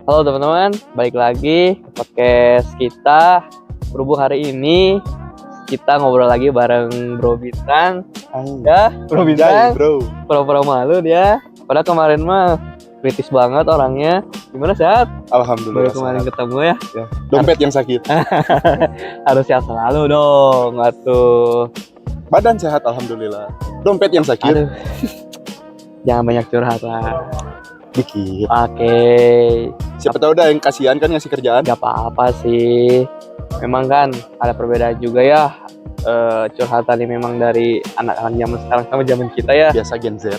Halo teman-teman, balik lagi ke podcast kita. Berhubung hari ini kita ngobrol lagi bareng Bro Bintang. Ya, Bro Bintang. Bro. Pura-pura malu dia. Padahal kemarin mah kritis banget orangnya. Gimana, sehat? Alhamdulillah. Baru kemarin sehat. ketemu ya. Dompet yang sakit. Harus sehat selalu dong, atuh. Badan sehat alhamdulillah. Dompet yang sakit. Aduh. Jangan banyak curhat lah. Dikit. Oke. Siapa tahu ada yang kasihan kan ngasih kerjaan. Gak apa-apa sih. Memang kan ada perbedaan juga ya. Curhatan ini memang dari anak-anak zaman sekarang sama zaman kita ya. Biasa Gen Z.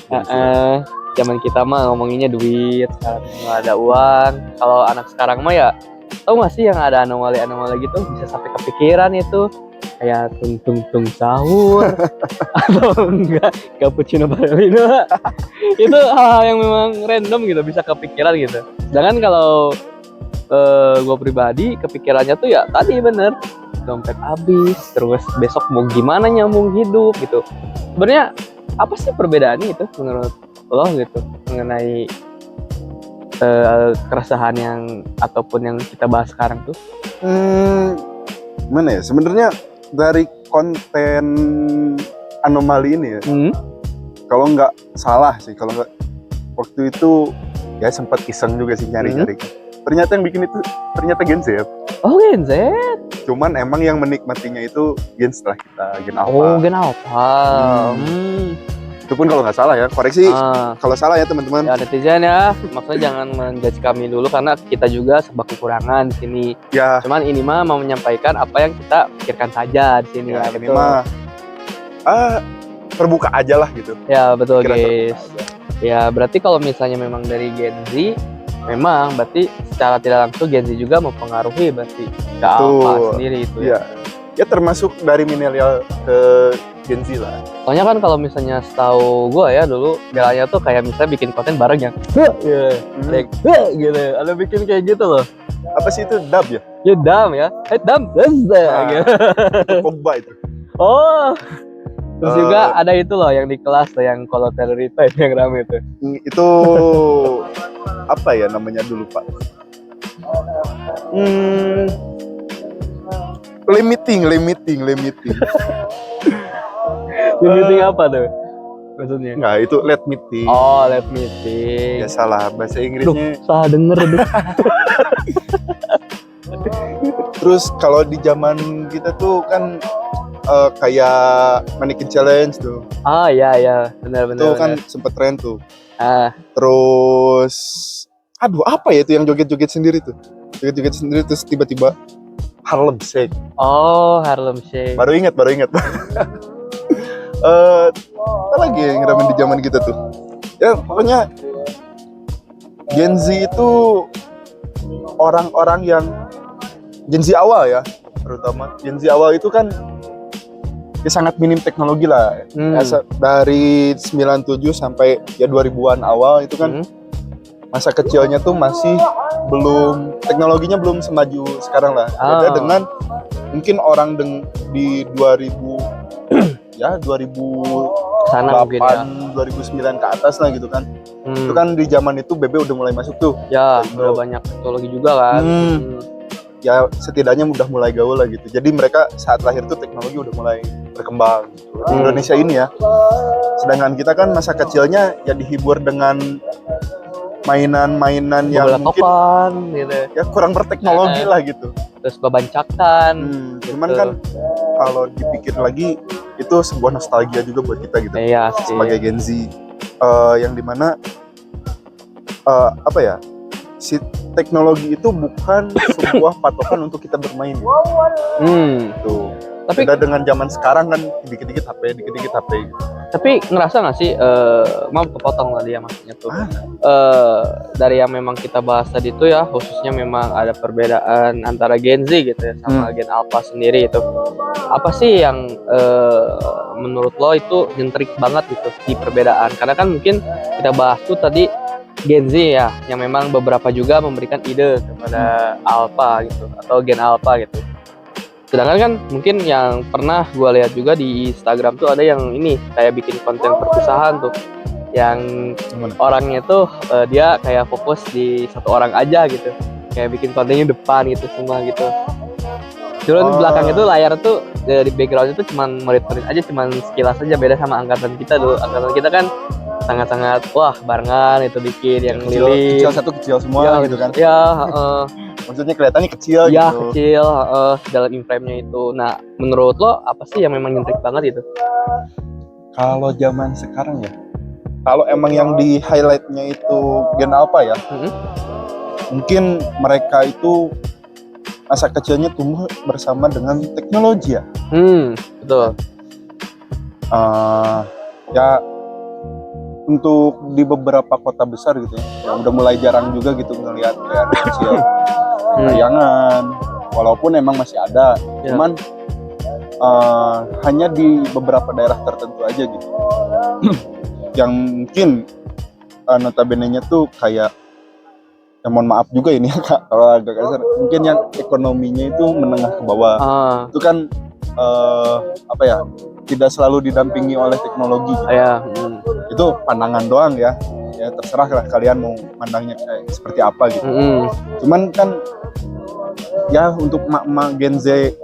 Zaman kita mah ngomonginnya duit, sekarang nggak ada uang. Kalau anak sekarang mah ya, tau gak sih yang ada anomali gitu bisa sampai kepikiran itu kayak tung sahur atau enggak cappuccino ballerina. Itu hal-hal yang memang random gitu, bisa kepikiran gitu. Sedangkan kalau gue pribadi kepikirannya tuh ya tadi bener, dompet habis, terus besok mau gimana nyambung hidup gitu. Sebenarnya apa sih perbedaannya itu menurut lo gitu mengenai keresahan yang ataupun yang kita bahas sekarang tuh? Mana ya? Sebenarnya dari konten anomali ini ya. Kalau nggak salah sih, kalau nggak waktu itu ya sempat iseng juga sih nyari-nyari. Ternyata yang bikin itu ternyata Gen Z. Oh, Gen Z. Cuman emang yang menikmatinya itu Gen setelah kita, Gen Alpha. Oh, Gen Alpha. Itu pun kalau nggak salah ya, koreksi kalau salah ya teman-teman. Ya netizen ya, maksudnya jangan menjudge kami dulu karena kita juga serba kekurangan di sini. Ya. Cuman ini mah mau menyampaikan apa yang kita pikirkan saja di sini. Ya, ya, ini mah terbuka aja lah gitu. Ya betul Pikiran guys. Ya berarti kalau misalnya memang dari Gen Z, memang berarti secara tidak langsung Gen Z juga mempengaruhi berarti ke Alpha sendiri itu. Ya. Ya termasuk dari milenial ke Gen Z lah. Soalnya kan kalau misalnya setahu gue ya dulu galanya tuh kayak misalnya bikin konten bareng yang gitu. Ada bikin kayak gitu loh. Apa sih itu dub ya? Ya dam ya. Dam. Gitu. Itu Pogba itu. Oh. Terus juga ada itu loh yang di kelas tuh yang kalau Telerita itu yang rame itu. Itu apa ya namanya dulu Pak? Limiting. Limiting apa tuh? Maksudnya? Enggak, itu let meeting. Oh, let meeting. Ya salah, bahasa Inggrisnya. Salah denger deh. Terus kalau di zaman kita tuh kan kayak mannequin challenge tuh. Ah ya, benar. Itu kan sempet tren tuh. Terus apa ya itu yang joget-joget sendiri tuh? Joget-joget sendiri terus tiba-tiba Harlem Shake. Oh, Harlem Shake. Baru ingat. Apa lagi yang ngeramen di zaman kita tuh? Ya pokoknya Gen Z itu orang-orang yang Gen Z awal ya, terutama Gen Z awal itu kan ya sangat minim teknologi lah. Dari 97 sampai ya 2000-an awal itu kan masa kecilnya tuh masih teknologinya belum semaju sekarang lah. Beda dengan mungkin orang di 2000 ya 2008 sana mungkin ya. 2009 ke atas lah gitu kan. Itu kan di zaman itu BB udah mulai masuk tuh. Ya, udah banyak teknologi juga kan. Ya setidaknya udah mulai gaul lah gitu. Jadi mereka saat lahir tuh teknologi udah mulai berkembang gitu. Di Indonesia ini ya. Sedangkan kita kan masa kecilnya ya dihibur dengan mainan-mainan yang mungkin gitu. Ya kurang berteknologi lah gitu. Terus kebancakan. Cuman kan kalau dipikir lagi itu sebuah nostalgia juga buat kita gitu. Iya, sebagai Gen Z yang dimana apa ya? Si teknologi itu bukan sebuah patokan untuk kita bermain. Tuh. Tapi beda dengan zaman sekarang kan dikit-dikit HP. Tapi ngerasa nggak sih, maaf kepotong tadi ya maksudnya tuh, dari yang memang kita bahas tadi tuh ya khususnya memang ada perbedaan antara Gen Z gitu ya sama Gen Alpha sendiri itu. Apa sih yang menurut lo itu nyentrik banget gitu di perbedaan? Karena kan mungkin kita bahas tuh tadi Gen Z ya yang memang beberapa juga memberikan ide kepada Alpha gitu atau Gen Alpha gitu. Sedangkan kan mungkin yang pernah gue lihat juga di Instagram tuh ada yang ini kayak bikin konten perpisahan tuh yang Gimana? orangnya tuh dia kayak fokus di satu orang aja gitu, kayak bikin kontennya depan gitu semua gitu. Cuman belakang itu layar tuh dari background itu cuman murid-murid aja, cuman sekilas aja. Beda sama angkatan kita dulu. Angkatan kita kan sangat-sangat wah barengan itu bikin yang lilin. Kecil satu kecil semua Ya, gitu kan. Ya, Maksudnya kelihatannya kecil ya gitu. kecil dalam frame-nya itu. Nah, menurut lo apa sih yang memang nyentrik banget itu? Kalau zaman sekarang ya, kalau emang yang di highlightnya itu Gen Alpha ya, mungkin mereka itu masa kecilnya tumbuh bersama dengan teknologi ya. Betul. Ya untuk di beberapa kota besar gitu ya udah mulai jarang juga gitu ngelihat kayak anak kecil tayangan, walaupun emang masih ada, cuman hanya di beberapa daerah tertentu aja gitu. Yang mungkin notabene-nya tuh kayak, ya mohon maaf juga ini ya Kak, kalau agak kasar, mungkin yang ekonominya itu menengah ke bawah. Itu kan apa ya, tidak selalu didampingi oleh teknologi gitu. Itu pandangan doang ya. Ya terserah lah kalian mau mandangnya kayak seperti apa gitu. Cuman kan ya untuk emak-emak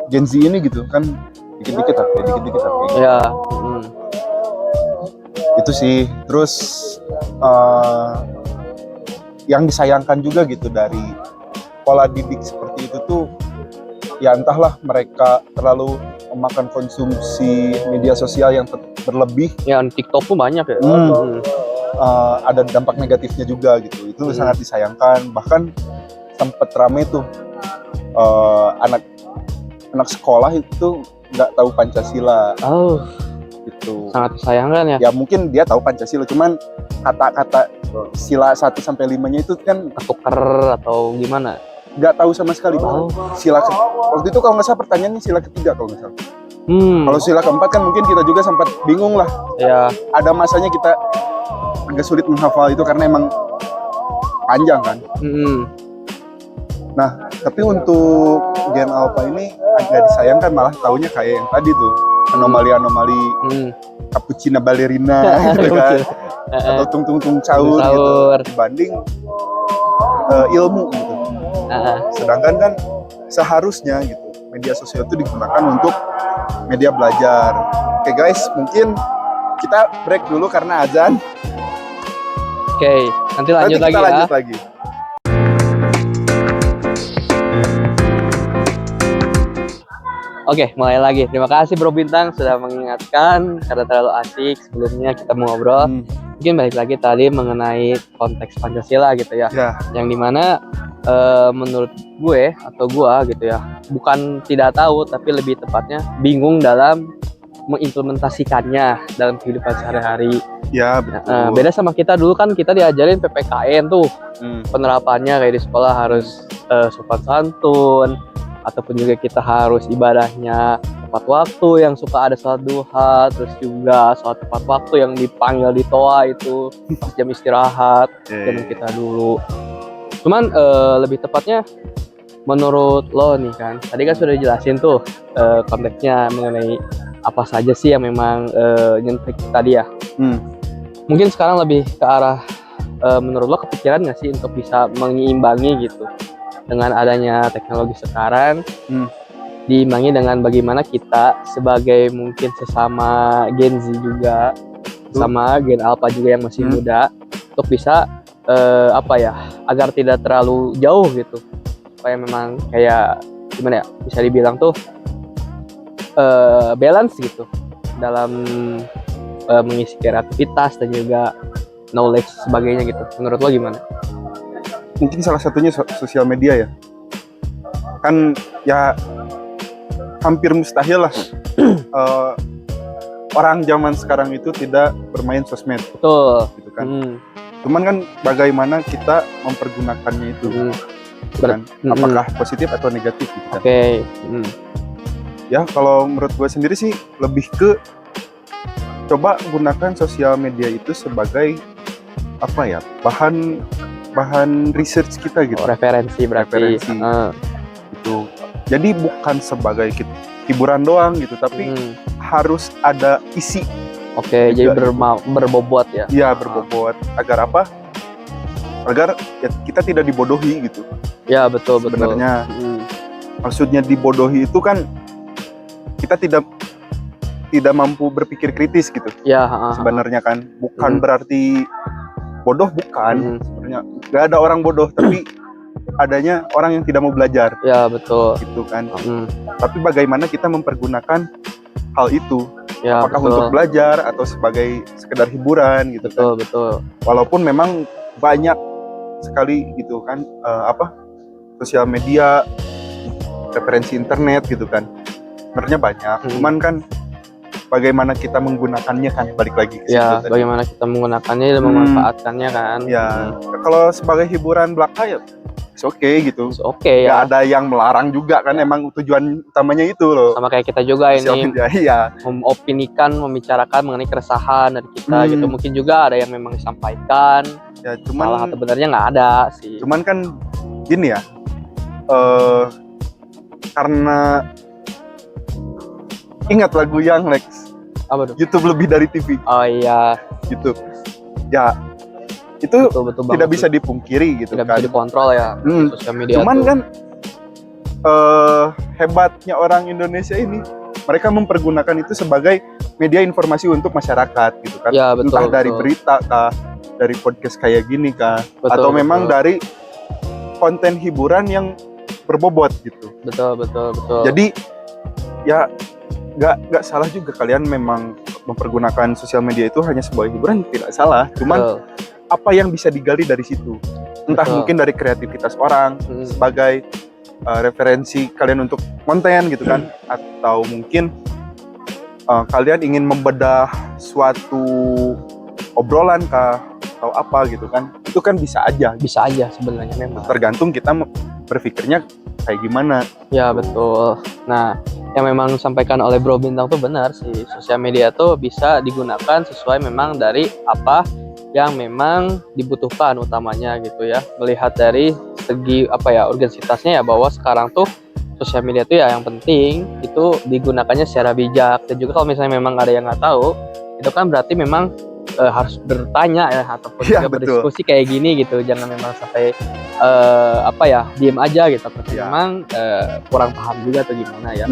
Gen Z ini gitu kan dikit-dikit HP. Ya. Itu sih. Terus yang disayangkan juga gitu dari pola didik seperti itu tuh, ya entahlah mereka terlalu memakan konsumsi media sosial yang berlebih. Ya, TikTok tuh banyak ya. Ada dampak negatifnya juga gitu. Itu sangat disayangkan. Bahkan sempat rame tuh anak sekolah itu nggak tahu Pancasila. Gitu. Sangat disayangkan ya. Ya mungkin dia tahu Pancasila, cuman kata-kata sila 1 sampai 5-nya itu kan ketuker atau gimana? Nggak tahu sama sekali. Sila waktu itu kalau nggak salah pertanyaannya sila ketiga kalau nggak salah. Kalau sila keempat kan mungkin kita juga sempat bingung lah. Ya. Ada masanya kita agak sulit menghafal itu karena emang panjang kan. Nah, tapi untuk Gen Alpha ini agak disayangkan, malah taunya kayak yang tadi tuh, anomali-anomali cappuccino ballerina gitu kan, atau tung-tung caur gitu, dibanding ilmu gitu. Sedangkan kan seharusnya gitu media sosial itu digunakan untuk media belajar. Oke guys, mungkin kita break dulu karena azan. Oke, nanti lanjut kita lagi lanjut ya. lagi. Oke, mulai lagi. Terima kasih Bro Bintang sudah mengingatkan, karena terlalu asik sebelumnya kita mau ngobrol. Mungkin balik lagi tadi mengenai konteks Pancasila gitu ya. Yang dimana menurut gue atau gua gitu ya, bukan tidak tahu tapi lebih tepatnya bingung dalam mengimplementasikannya dalam kehidupan sehari-hari. Ya, betul. Beda sama kita dulu kan, kita diajarin PPKN tuh. Penerapannya kayak di sekolah harus sopan santun, ataupun juga kita harus ibadahnya tepat waktu, yang suka ada sholat duha, terus juga sholat tepat waktu yang dipanggil di toa itu pas jam istirahat zaman kita dulu. Cuman lebih tepatnya menurut lo nih kan, tadi kan sudah dijelasin tuh konteksnya mengenai apa saja sih yang memang nyentrik tadi ya. Mungkin sekarang lebih ke arah menurut lo kepikiran nggak sih untuk bisa menyeimbangi gitu dengan adanya teknologi sekarang, diimbangi dengan bagaimana kita sebagai mungkin sesama Gen Z juga, sama Gen Alpha juga yang masih muda, untuk bisa apa ya, agar tidak terlalu jauh gitu, supaya memang kayak gimana ya, bisa dibilang tuh balance gitu dalam mengisi kreativitas dan juga knowledge sebagainya gitu. Menurut lo gimana? Mungkin salah satunya sosial media ya. Kan ya hampir mustahil lah orang zaman sekarang itu tidak bermain sosmed. Betul. Gitu kan. Cuman kan bagaimana kita mempergunakannya itu. Kan? Apakah positif atau negatif gitu kan. Ya kalau menurut gue sendiri sih lebih ke coba gunakan sosial media itu sebagai apa ya, bahan research kita gitu. Referensi berarti. Gitu. Jadi bukan sebagai hiburan doang gitu, tapi harus ada isi Oke, jadi berbobot ya. Iya, berbobot. Agar apa? Agar ya, kita tidak dibodohi gitu. Ya, betul. Sebenarnya maksudnya dibodohi itu kan kita tidak mampu berpikir kritis gitu. Ya, sebenarnya kan bukan berarti bodoh, bukan. Sebenarnya nggak ada orang bodoh, tapi adanya orang yang tidak mau belajar. Ya, betul. Gitu kan. Tapi bagaimana kita mempergunakan hal itu? Ya, apakah untuk belajar atau sebagai sekedar hiburan gitu kan? Betul. Walaupun memang banyak sekali gitu kan sosial media, referensi internet gitu kan. Sebenarnya banyak. Cuman kan bagaimana kita menggunakannya kan balik lagi ke situ bagaimana kita menggunakannya dan memanfaatkannya kan. Ya, kalau sebagai hiburan belaka ya oke gitu. Oke ya. Gak ada yang melarang juga kan, emang tujuan utamanya itu loh. Sama kayak kita juga ini memopinikan, membicarakan mengenai keresahan dari kita gitu. Mungkin juga ada yang memang disampaikan. Ya, cuman salah atau benarnya nggak ada sih. Cuman kan gini ya, karena ingat lagu yang Lex, apa tuh? YouTube lebih dari TV. Oh iya. Gitu. Ya, itu betul tidak bisa dipungkiri gitu tidak kan. Bisa dikontrol ya sosial media. Cuman kan hebatnya orang Indonesia ini, mereka mempergunakan itu sebagai media informasi untuk masyarakat gitu kan. Ya, betul, entah dari berita kah, dari podcast kayak gini kah, atau memang dari konten hiburan yang berbobot gitu. Betul. Jadi ya nggak salah juga kalian memang mempergunakan sosial media itu hanya sebagai hiburan, tidak salah. Cuman apa yang bisa digali dari situ? Entah mungkin dari kreativitas orang sebagai referensi kalian untuk konten gitu kan, atau mungkin kalian ingin membedah suatu obrolan kah atau apa gitu kan. Itu kan bisa aja sebenarnya memang. Tergantung kita berpikirnya kayak gimana. Ya, betul. Nah, yang memang disampaikan oleh Bro Bintang tuh benar sih. Sosial media tuh bisa digunakan sesuai memang dari apa yang memang dibutuhkan utamanya gitu ya. Melihat dari segi urgensitasnya ya, bahwa sekarang tuh sosial media tuh ya yang penting itu digunakannya secara bijak. Dan juga kalau misalnya memang ada yang nggak tahu, itu kan berarti memang harus bertanya ya, ataupun juga berdiskusi kayak gini gitu. Jangan memang sampai diem aja gitu. Tapi memang kurang paham juga atau gimana ya.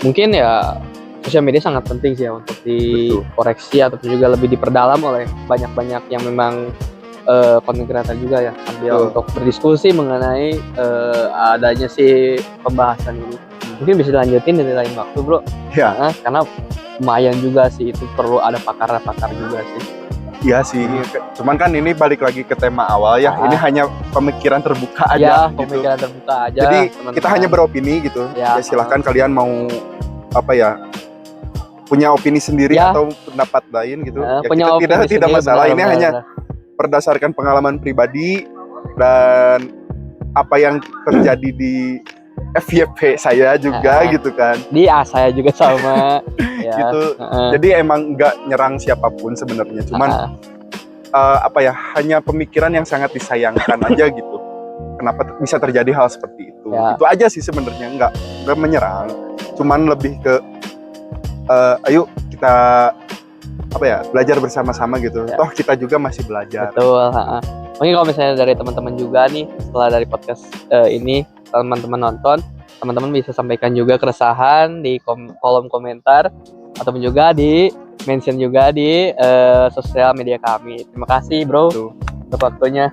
Mungkin ya sosial media sangat penting sih ya untuk dikoreksi ataupun juga lebih diperdalam oleh banyak-banyak yang memang konten kreator juga ya, sambil untuk berdiskusi mengenai adanya si pembahasan ini. Mungkin bisa dilanjutin dari lain waktu, Bro. Ya. Karena lumayan juga sih, itu perlu ada pakar-pakar juga sih. Iya sih, cuman kan ini balik lagi ke tema awal ya. Ini hanya pemikiran terbuka aja. Ya, pemikiran terbuka aja. Jadi kita hanya beropini gitu. Ya silahkan kalian mau punya opini sendiri atau pendapat lain gitu. Ya, kita tidak masalah. Ini hanya berdasarkan pengalaman pribadi dan apa yang terjadi di FYP saya juga gitu kan. Di saya juga sama. Gitu. Jadi emang nggak nyerang siapapun sebenarnya. Cuman hanya pemikiran yang sangat disayangkan aja gitu. Kenapa bisa terjadi hal seperti itu? Itu aja sih sebenarnya, nggak menyerang. Cuman lebih ke ayo kita belajar bersama-sama gitu. Toh kita juga masih belajar. Betul. Mungkin kalau misalnya dari teman-teman juga nih, setelah dari podcast ini teman-teman nonton, teman-teman bisa sampaikan juga keresahan di kolom komentar ataupun juga di mention juga di sosial media kami. Terima kasih, Bro, untuk waktunya.